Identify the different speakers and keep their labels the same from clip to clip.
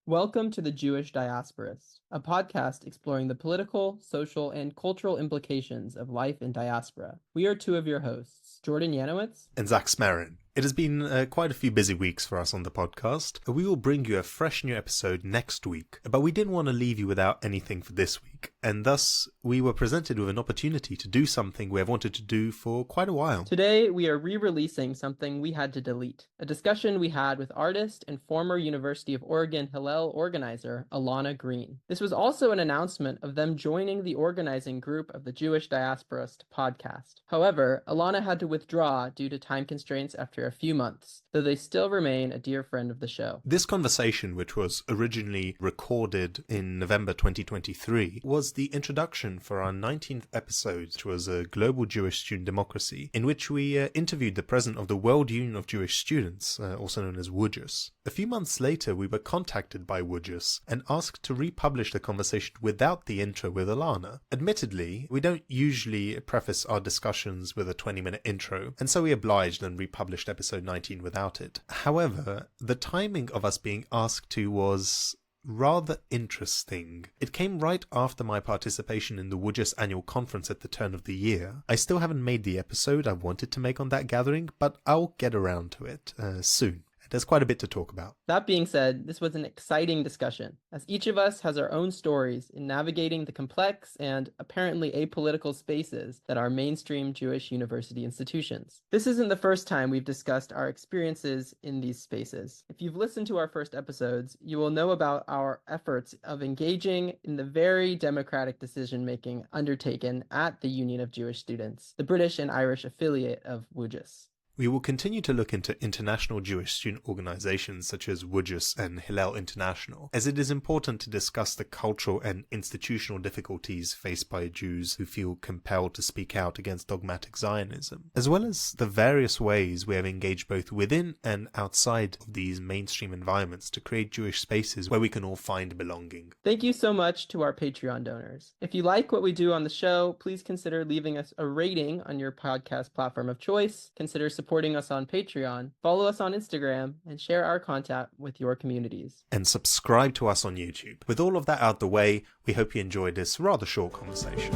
Speaker 1: Welcome to the Jewish Diasporist, a podcast exploring the political, social, and cultural implications of life in diaspora. We are two of your hosts, Jordan Yanowitz
Speaker 2: and Zach Smarin. It has been quite a few busy weeks for us on the podcast. We will bring you a fresh new episode next week, but we didn't want to leave you without anything for this week, and thus we were presented with an opportunity to do something we have wanted to do for quite a while.
Speaker 1: Today, we are re-releasing something we had to delete, a discussion we had with artist and former University of Oregon Hillel organizer Alana Green. This was also an announcement of them joining the organizing group of the Jewish Diasporist podcast. However, Alana had to withdraw due to time constraints after a few months, though they still remain a dear friend of the show.
Speaker 2: This conversation, which was originally recorded in November 2023, was the introduction for our 19th episode, which was a global Jewish student democracy, in which we interviewed the president of the World Union of Jewish Students, also known as WUJS. A few months later, we were contacted by WUJS and asked to republish the conversation without the intro with Alana. Admittedly, we don't usually preface our discussions with a 20-minute intro, and so we obliged and republished episode 19 without it. However, the timing of us being asked to was rather interesting. It came right after my participation in the WUJS annual conference at the turn of the year. I still haven't made the episode I wanted to make on that gathering, but I'll get around to it soon. There's quite a bit to talk about.
Speaker 1: That being said, this was an exciting discussion, as each of us has our own stories in navigating the complex and apparently apolitical spaces that are mainstream Jewish university institutions. This isn't the first time we've discussed our experiences in these spaces. If you've listened to our first episodes, you will know about our efforts of engaging in the very democratic decision-making undertaken at the Union of Jewish Students, the British and Irish affiliate of WUJS.
Speaker 2: We will continue to look into international Jewish student organizations such as WUJS and Hillel International, as it is important to discuss the cultural and institutional difficulties faced by Jews who feel compelled to speak out against dogmatic Zionism, as well as the various ways we have engaged both within and outside of these mainstream environments to create Jewish spaces where we can all find belonging.
Speaker 1: Thank you so much to our Patreon donors. If you like what we do on the show, please consider leaving us a rating on your podcast platform of choice. Consider supporting us on Patreon, follow us on Instagram, and share our content with your communities.
Speaker 2: And subscribe to us on YouTube. With all of that out the way, we hope you enjoyed this rather short conversation.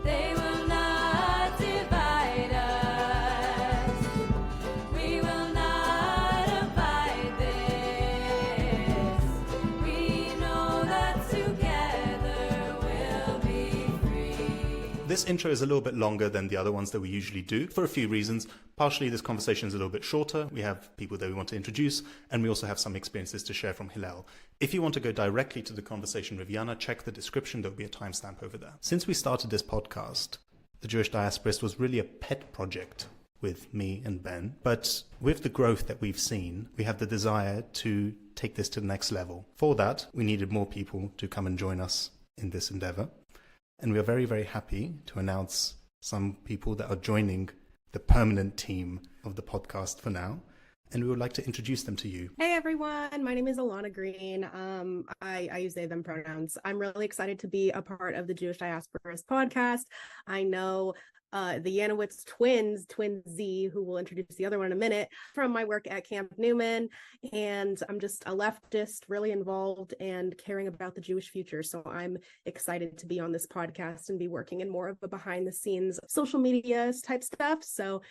Speaker 3: They will not divide us. We will not abide this. We know that together we'll be free.
Speaker 2: This intro is a little bit longer than the other ones that we usually do for a few reasons. Partially, this conversation is a little bit shorter. We have people that we want to introduce, and we also have some experiences to share from Hillel. If you want to go directly to the conversation with Yana, check the description. There'll be a timestamp over there. Since we started this podcast, the Jewish Diasporist was really a pet project with me and Ben. But with the growth that we've seen, we have the desire to take this to the next level. For that, we needed more people to come and join us in this endeavor. And we are very, very happy to announce some people that are joining the permanent team of the podcast for now. And we would like to introduce them to you.
Speaker 4: Hey everyone, my name is Alana Green. I use they, them pronouns. I'm really excited to be a part of the Jewish Diasporist podcast. I know the Yanowitz twins, Twin Z, who will introduce the other one in a minute, from my work at Camp Newman. And I'm just a leftist, really involved and caring about the Jewish future. So I'm excited to be on this podcast and be working in more of a behind the scenes social media type stuff. So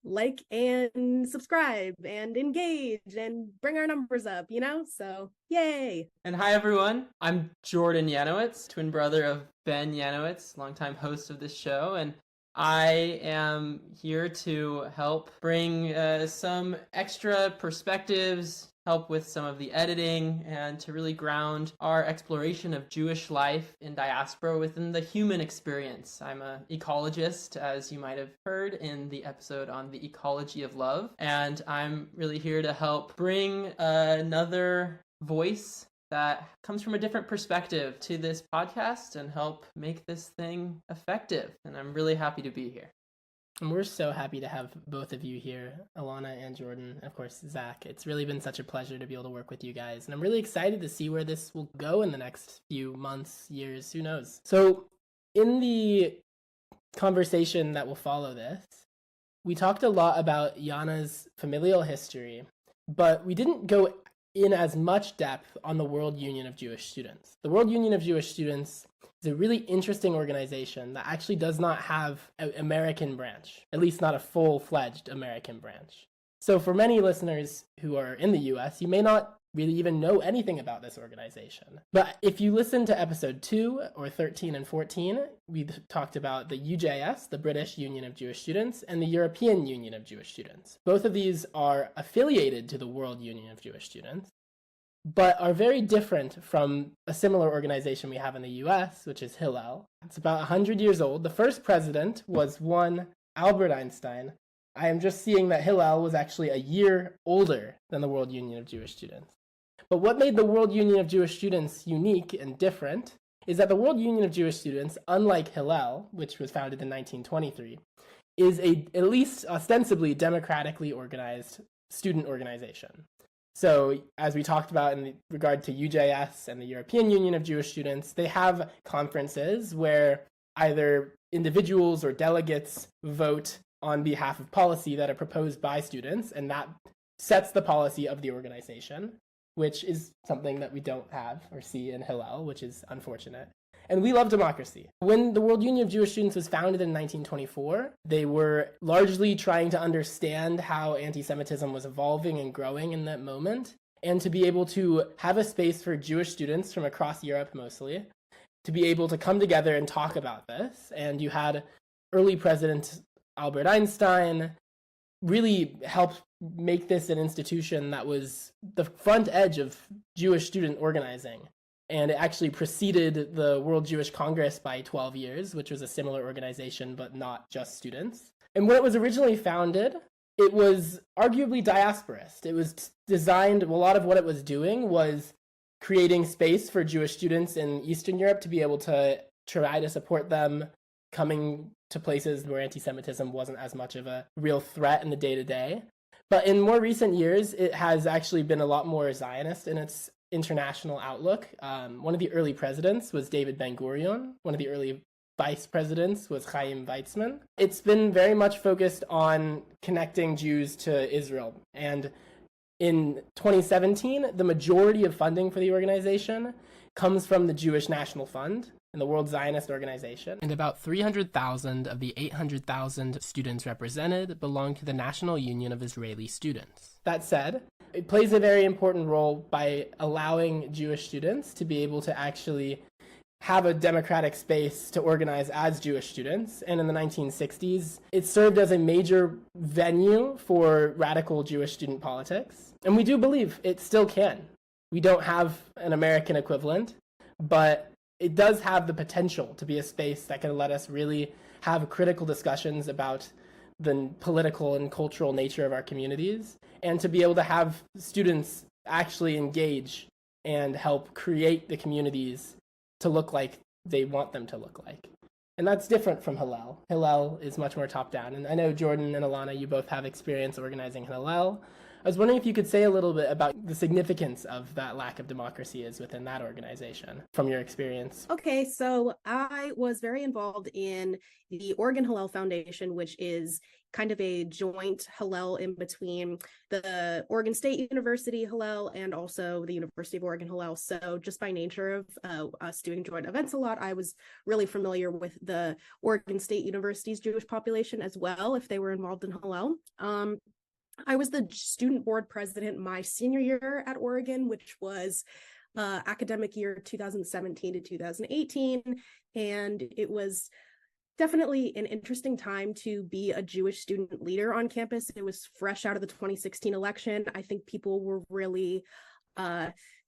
Speaker 4: like and subscribe and engage and bring our numbers up, so yay.
Speaker 1: And hi everyone, I'm Jordan Yanowitz, twin brother of Ben Yanowitz, longtime host of this show, and I am here to help bring some extra perspectives, help with some of the editing, and to really ground our exploration of Jewish life in diaspora within the human experience. I'm an ecologist, as you might have heard in the episode on the ecology of love, and I'm really here to help bring another voice that comes from a different perspective to this podcast and help make this thing effective. And I'm really happy to be here.
Speaker 5: And we're so happy to have both of you here, Alana and Jordan, and of course, Zach. It's really been such a pleasure to be able to work with you guys. And I'm really excited to see where this will go in the next few months, years, who knows. So in the conversation that will follow this, we talked a lot about Yana's familial history, but we didn't go in as much depth on the World Union of Jewish Students. The World Union of Jewish Students is a really interesting organization that actually does not have an American branch, at least not a full-fledged American branch. So for many listeners who are in the US, you may not really even know anything about this organization. But if you listen to episode 2 or 13 and 14, we talked about the UJS, the British Union of Jewish Students, and the European Union of Jewish Students. Both of these are affiliated to the World Union of Jewish Students, but are very different from a similar organization we have in the US, which is Hillel. It's about 100 years old. The first president was one Albert Einstein. I am just seeing that Hillel was actually a year older than the World Union of Jewish Students. But what made the World Union of Jewish Students unique and different is that the World Union of Jewish Students, unlike Hillel, which was founded in 1923, is at least ostensibly democratically organized student organization. So as we talked about in regard to UJS and the European Union of Jewish Students, they have conferences where either individuals or delegates vote on behalf of policy that are proposed by students, and that sets the policy of the organization, which is something that we don't have or see in Hillel, which is unfortunate. And we love democracy. When the World Union of Jewish Students was founded in 1924, they were largely trying to understand how anti-Semitism was evolving and growing in that moment, and to be able to have a space for Jewish students from across Europe mostly, to be able to come together and talk about this. And you had early President Albert Einstein really helped make this an institution that was the front edge of Jewish student organizing. And it actually preceded the World Jewish Congress by 12 years, which was a similar organization, but not just students. And when it was originally founded, it was arguably diasporist. It was designed, a lot of what it was doing was creating space for Jewish students in Eastern Europe to be able to try to support them coming to places where anti-Semitism wasn't as much of a real threat in the day-to-day. But in more recent years, it has actually been a lot more Zionist in its international outlook. One of the early presidents was David Ben-Gurion. One of the early vice presidents was Chaim Weizmann. It's been very much focused on connecting Jews to Israel. And in 2017, the majority of funding for the organization comes from the Jewish National Fund and the World Zionist Organization. And about 300,000 of the 800,000 students represented belong to the National Union of Israeli Students. That said, it plays a very important role by allowing Jewish students to be able to actually have a democratic space to organize as Jewish students. And in the 1960s, it served as a major venue for radical Jewish student politics. And we do believe it still can. We don't have an American equivalent, but it does have the potential to be a space that can let us really have critical discussions about the political and cultural nature of our communities, and to be able to have students actually engage and help create the communities to look like they want them to look like. And that's different from Hillel. Hillel is much more top-down. And I know Jordan and Alana, you both have experience organizing Hillel. I was wondering if you could say a little bit about the significance of that lack of democracy is within that organization from your experience.
Speaker 4: Okay, so I was very involved in the Oregon Hillel Foundation, which is kind of a joint Hillel in between the Oregon State University Hillel and also the University of Oregon Hillel. So just by nature of us doing joint events a lot, I was really familiar with the Oregon State University's Jewish population as well, if they were involved in Hillel. I was the student board president my senior year at Oregon, which was academic year 2017 to 2018. And it was definitely an interesting time to be a Jewish student leader on campus. It was fresh out of the 2016 election. I think people were really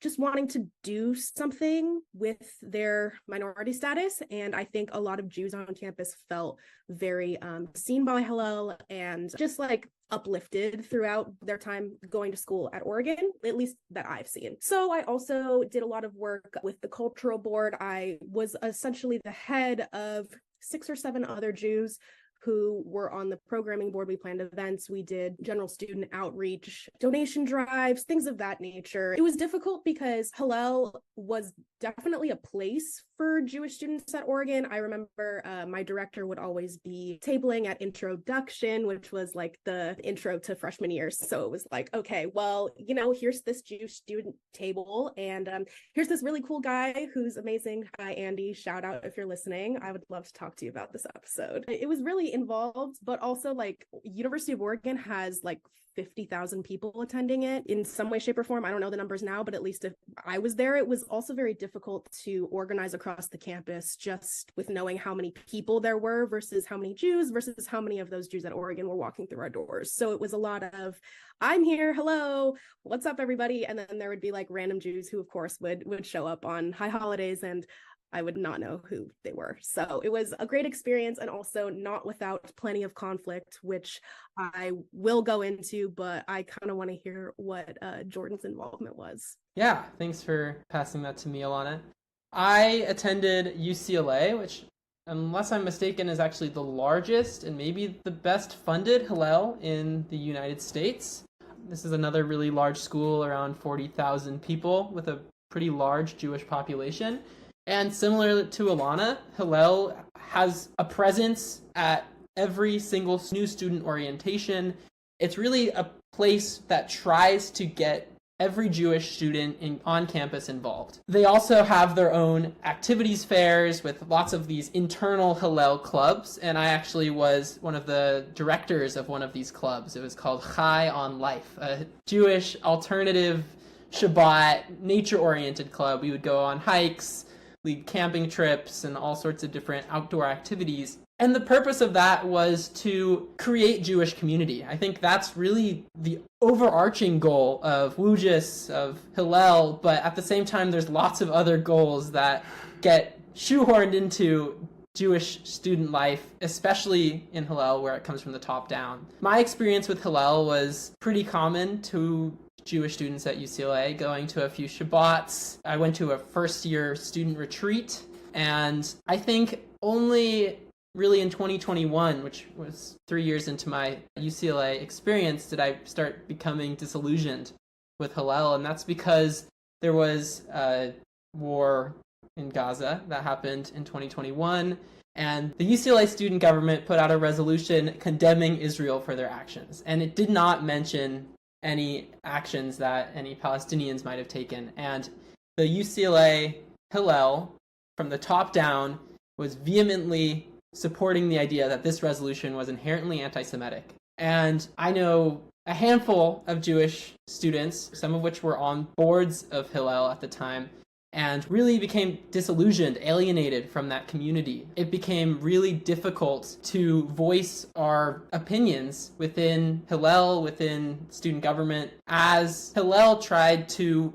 Speaker 4: just wanting to do something with their minority status. And I think a lot of Jews on campus felt very seen by Hillel and just like uplifted throughout their time going to school at Oregon, at least that I've seen. So I also did a lot of work with the cultural board. I was essentially the head of 6 or 7 other Jews who were on the programming board. We planned events, we did general student outreach, donation drives, things of that nature. It was difficult because Hillel was definitely a place for Jewish students at Oregon. I remember my director would always be tabling at introduction, which was like the intro to freshman years. So it was like, okay, well, here's this Jewish student table, and here's this really cool guy who's amazing. Hi, Andy. Shout out if you're listening. I would love to talk to you about this episode. It was really involved, but also like University of Oregon has like 50,000 people attending it in some way, shape, or form. I don't know the numbers now, but at least if I was there, it was also very difficult to organize across the campus just with knowing how many people there were versus how many Jews versus how many of those Jews at Oregon were walking through our doors. So it was a lot of, I'm here, hello, what's up, everybody? And then there would be like random Jews who, of course, would show up on high holidays, and I would not know who they were. So it was a great experience, and also not without plenty of conflict, which I will go into, but I kind of want to hear what Jordan's involvement was.
Speaker 1: Yeah, thanks for passing that to me, Alana. I attended UCLA, which, unless I'm mistaken, is actually the largest and maybe the best funded Hillel in the United States. This is another really large school, around 40,000 people, with a pretty large Jewish population. And similar to Alana, Hillel has a presence at every single new student orientation. It's really a place that tries to get every Jewish student on campus involved. They also have their own activities fairs with lots of these internal Hillel clubs, and I actually was one of the directors of one of these clubs. It was called Chai on Life, a Jewish alternative Shabbat nature-oriented club. We would go on hikes, lead camping trips, and all sorts of different outdoor activities. And the purpose of that was to create Jewish community. I think that's really the overarching goal of WUJIS, of Hillel, but at the same time, there's lots of other goals that get shoehorned into Jewish student life, especially in Hillel, where it comes from the top down. My experience with Hillel was pretty common to Jewish students at UCLA, going to a few Shabbats. I went to a first-year student retreat, and I think only really in 2021, which was 3 years into my UCLA experience, did I start becoming disillusioned with Hillel, and that's because there was a war in Gaza that happened in 2021, and the UCLA student government put out a resolution condemning Israel for their actions, and it did not mention any actions that any Palestinians might have taken. And the UCLA Hillel, from the top down, was vehemently supporting the idea that this resolution was inherently anti-Semitic. And I know a handful of Jewish students, some of which were on boards of Hillel at the time, and really became disillusioned, alienated from that community. It became really difficult to voice our opinions within Hillel, within student government, as Hillel tried to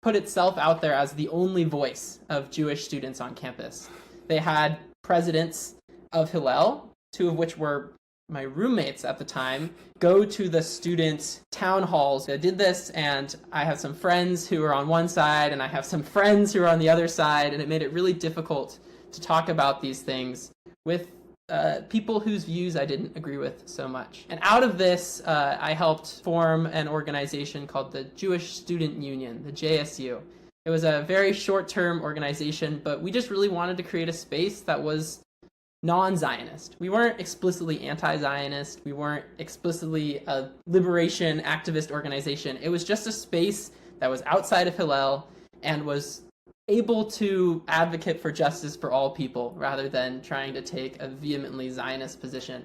Speaker 1: put itself out there as the only voice of Jewish students on campus. They had presidents of Hillel, two of which were my roommates at the time, go to the student town halls. They did this, and I have some friends who are on one side, and I have some friends who are on the other side, and it made it really difficult to talk about these things with people whose views I didn't agree with so much. And out of this, I helped form an organization called the Jewish Student Union, the JSU. It was a very short-term organization, but we just really wanted to create a space that was non-Zionist. We weren't explicitly anti-Zionist. We weren't explicitly a liberation activist organization. It was just a space that was outside of Hillel and was able to advocate for justice for all people rather than trying to take a vehemently Zionist position.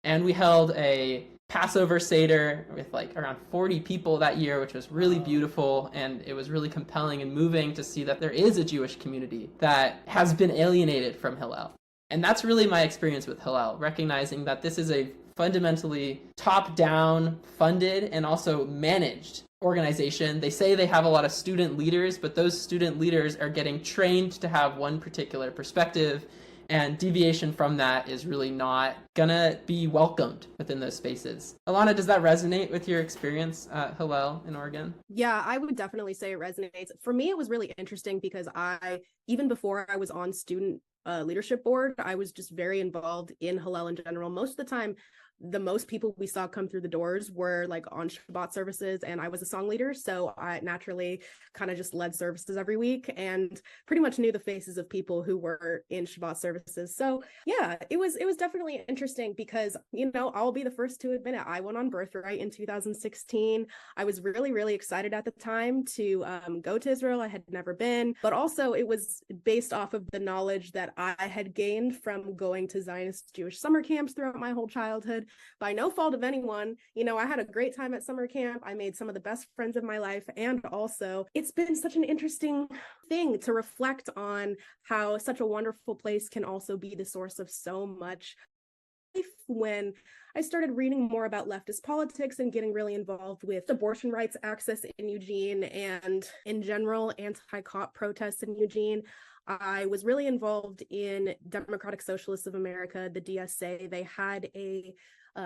Speaker 1: And we held a Passover Seder with like around 40 people that year, which was really beautiful, and it was really compelling and moving to see that there is a Jewish community that has been alienated from Hillel. And that's really my experience with Hillel, recognizing that this is a fundamentally top-down, funded, and also managed organization. They say they have a lot of student leaders, but those student leaders are getting trained to have one particular perspective, and deviation from that is really not gonna be welcomed within those spaces. Alana, does that resonate with your experience at Hillel in Oregon?
Speaker 4: Yeah, I would definitely say it resonates. For me, it was really interesting because even before I was on student leadership board, I was just very involved in Hillel in general. Most of the time, the most people we saw come through the doors were like on Shabbat services, and I was a song leader, so I naturally kind of just led services every week and pretty much knew the faces of people who were in Shabbat services. So yeah, it was definitely interesting because, you know, I'll be the first to admit it. I went on Birthright in 2016. I was really, really excited at the time to go to Israel. I had never been, but also it was based off of the knowledge that I had gained from going to Zionist Jewish summer camps throughout my whole childhood. By no fault of anyone, you know, I had a great time at summer camp. I made some of the best friends of my life. And also, it's been such an interesting thing to reflect on how such a wonderful place can also be the source of so much life. When I started reading more about leftist politics and getting really involved with abortion rights access in Eugene and in general anti-cop protests in Eugene, I was really involved in Democratic Socialists of America, the DSA. They had a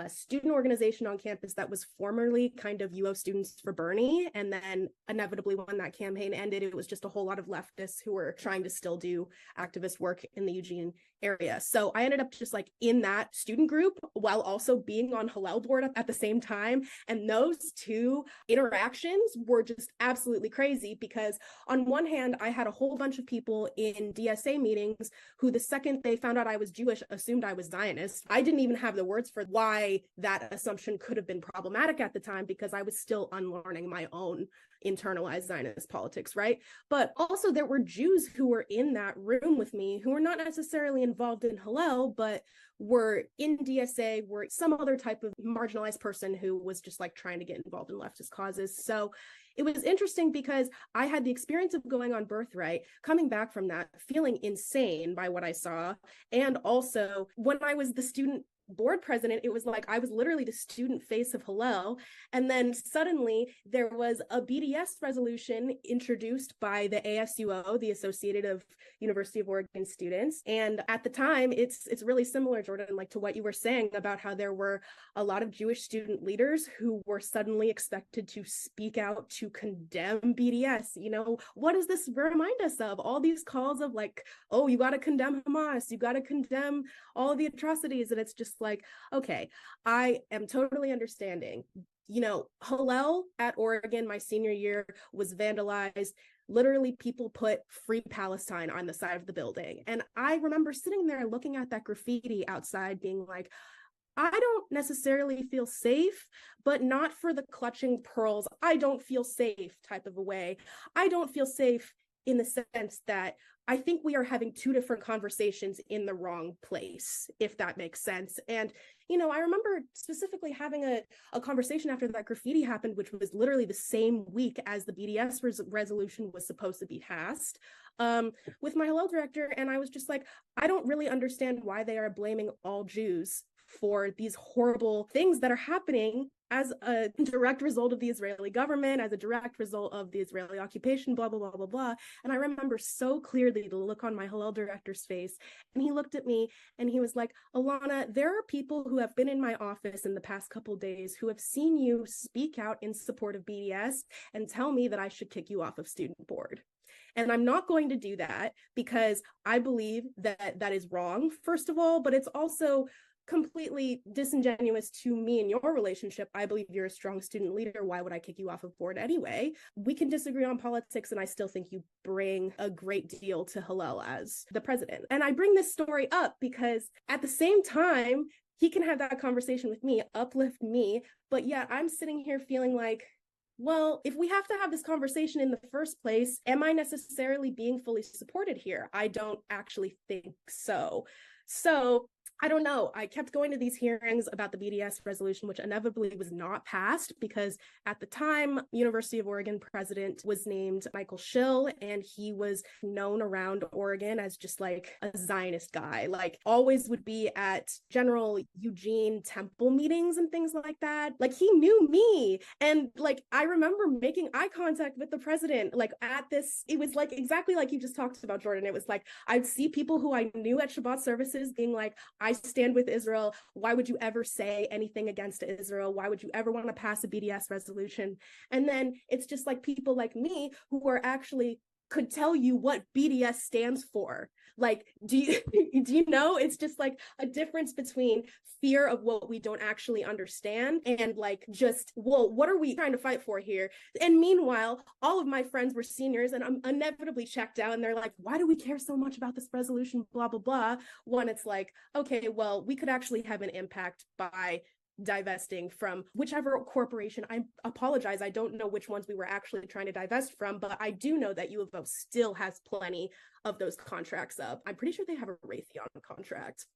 Speaker 4: student organization on campus that was formerly kind of UO Students for Bernie. And then inevitably when that campaign ended, it was just a whole lot of leftists who were trying to still do activist work in the Eugene area. So I ended up just like in that student group while also being on Hillel board at the same time. And those two interactions were just absolutely crazy because on one hand, I had a whole bunch of people in DSA meetings who the second they found out I was Jewish assumed I was Zionist. I didn't even have the words for why that assumption could have been problematic at the time because I was still unlearning my own internalized Zionist politics, right? But also there were Jews who were in that room with me who were not necessarily involved in Hillel, but were in DSA, were some other type of marginalized person who was just like trying to get involved in leftist causes. So it was interesting because I had the experience of going on Birthright, coming back from that, feeling insane by what I saw. And also when I was the student board president, it was like I was literally the student face of Hillel. And then suddenly there was a BDS resolution introduced by the ASUO, the Associated of University of Oregon Students. And at the time, it's really similar, Jordan, like to what you were saying about how there were a lot of Jewish student leaders who were suddenly expected to speak out to condemn BDS. You know, what does this remind us of? All these calls of like, oh, you got to condemn Hamas, you got to condemn all of the atrocities. And it's just like, okay, I am totally understanding. You know, Hillel at Oregon, my senior year, was vandalized. Literally, people put Free Palestine on the side of the building. And I remember sitting there looking at that graffiti outside being like, I don't necessarily feel safe, but not for the clutching pearls. I don't feel safe type of a way. I don't feel safe in the sense that I think we are having two different conversations in the wrong place, if that makes sense. And, you know, I remember specifically having a conversation after that graffiti happened, which was literally the same week as the BDS resolution was supposed to be passed, with my Hillel director. And I was just like, I don't really understand why they are blaming all Jews for these horrible things that are happening as a direct result of the Israeli government, as a direct result of the Israeli occupation, blah, blah, blah, blah, blah. And I remember so clearly the look on my Hillel director's face. And he looked at me and he was like, Alana, there are people who have been in my office in the past couple days who have seen you speak out in support of BDS and tell me that I should kick you off of student board. And I'm not going to do that because I believe that that is wrong, first of all, but it's also completely disingenuous to me and your relationship. I believe you're a strong student leader. Why would I kick you off of board anyway? We can disagree on politics, and I still think you bring a great deal to Hillel as the president. And I bring this story up because at the same time, he can have that conversation with me, uplift me, but yet I'm sitting here feeling like, well, if we have to have this conversation in the first place, am I necessarily being fully supported here? I don't actually think so. So I don't know. I kept going to these hearings about the BDS resolution, which inevitably was not passed because at the time, University of Oregon president was named Michael Schill, and he was known around Oregon as just like a Zionist guy, like always would be at general Eugene temple meetings and things like that. Like he knew me. And like, I remember making eye contact with the president, like at this, it was like exactly like you just talked about, Jordan. It was like, I'd see people who I knew at Shabbat services being like, I stand with Israel. Why would you ever say anything against Israel? Why would you ever want to pass a BDS resolution? And then it's just like people like me who are actually could tell you what BDS stands for. Like, do you do you know? It's just like a difference between fear of what we don't actually understand and like just, well, what are we trying to fight for here? And meanwhile, all of my friends were seniors and I'm inevitably checked out and they're like, why do we care so much about this resolution, blah, blah, blah. When it's like, okay, well, we could actually have an impact by divesting from whichever corporation. I apologize, I don't know which ones we were actually trying to divest from, but I do know that U of O still has plenty of those contracts up. I'm pretty sure they have a Raytheon contract.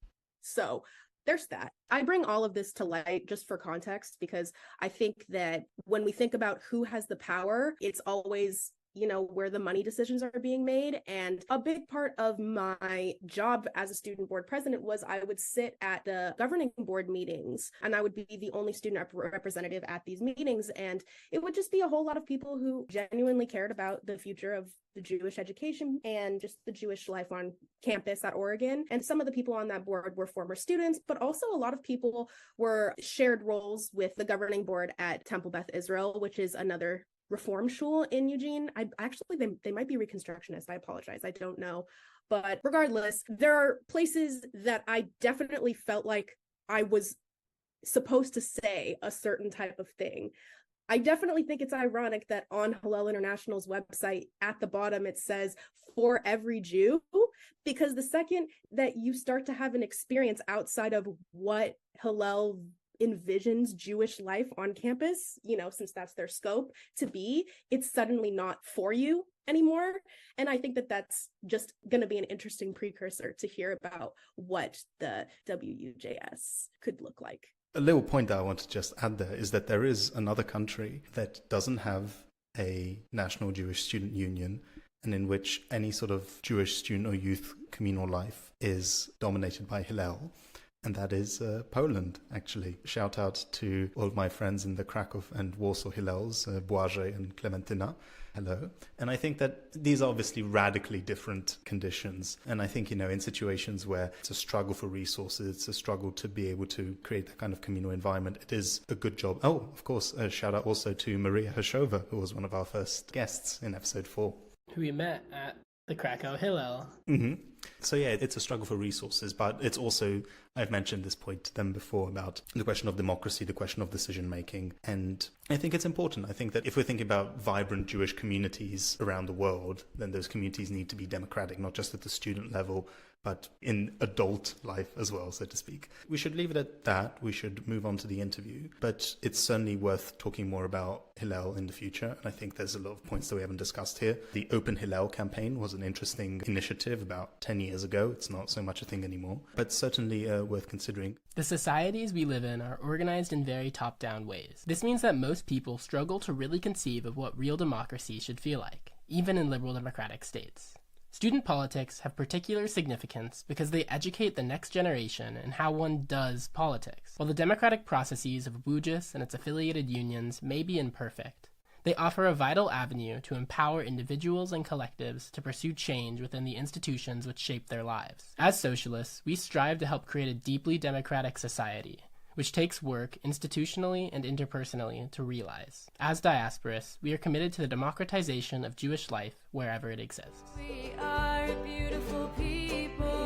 Speaker 4: So there's that. I bring all of this to light just for context because I think that when we think about who has the power, it's always, you know, where the money decisions are being made. And a big part of my job as a student board president was I would sit at the governing board meetings and I would be the only student representative at these meetings. And it would just be a whole lot of people who genuinely cared about the future of the Jewish education and just the Jewish life on campus at Oregon. And some of the people on that board were former students, but also a lot of people were shared roles with the governing board at Temple Beth Israel, which is another reform shul in Eugene. I actually, they might be Reconstructionist. I apologize. I don't know. But regardless, there are places that I definitely felt like I was supposed to say a certain type of thing. I definitely think it's ironic that on Hillel International's website, at the bottom, it says for every Jew, because the second that you start to have an experience outside of what Hillel envisions Jewish life on campus, you know, since that's their scope to be, it's suddenly not for you anymore. And I think that that's just going to be an interesting precursor to hear about what the WUJS could look like.
Speaker 2: A little point that I want to just add there is that there is another country that doesn't have a national Jewish student union and in which any sort of Jewish student or youth communal life is dominated by Hillel. And that is Poland, actually. Shout out to all of my friends in the Krakow and Warsaw Hillels, Błażej and Klementyna. Hello. And I think that these are obviously radically different conditions. And I think, you know, in situations where it's a struggle for resources, it's a struggle to be able to create that kind of communal environment, it is a good job. Oh, of course, a shout out also to Maria Hershova, who was one of our first guests in episode 4.
Speaker 5: Who we met at the Krakow Hillel.
Speaker 2: Mm-hmm. So yeah, it's a struggle for resources, but it's also, I've mentioned this point to them before about the question of democracy, the question of decision making. And I think it's important. I think that if we're thinking about vibrant Jewish communities around the world, then those communities need to be democratic, not just at the student level, but in adult life as well, so to speak. We should leave it at that. We should move on to the interview, but it's certainly worth talking more about Hillel in the future. And I think there's a lot of points that we haven't discussed here. The Open Hillel campaign was an interesting initiative about 10 years ago. It's not so much a thing anymore, but certainly worth considering.
Speaker 5: The societies we live in are organized in very top-down ways. This means that most people struggle to really conceive of what real democracy should feel like, even in liberal democratic states. Student politics have particular significance because they educate the next generation in how one does politics. While the democratic processes of WUJS and its affiliated unions may be imperfect, they offer a vital avenue to empower individuals and collectives to pursue change within the institutions which shape their lives. As socialists, we strive to help create a deeply democratic society, which takes work institutionally and interpersonally to realize. As diasporists, we are committed to the democratization of Jewish life wherever it exists.
Speaker 3: We are beautiful people.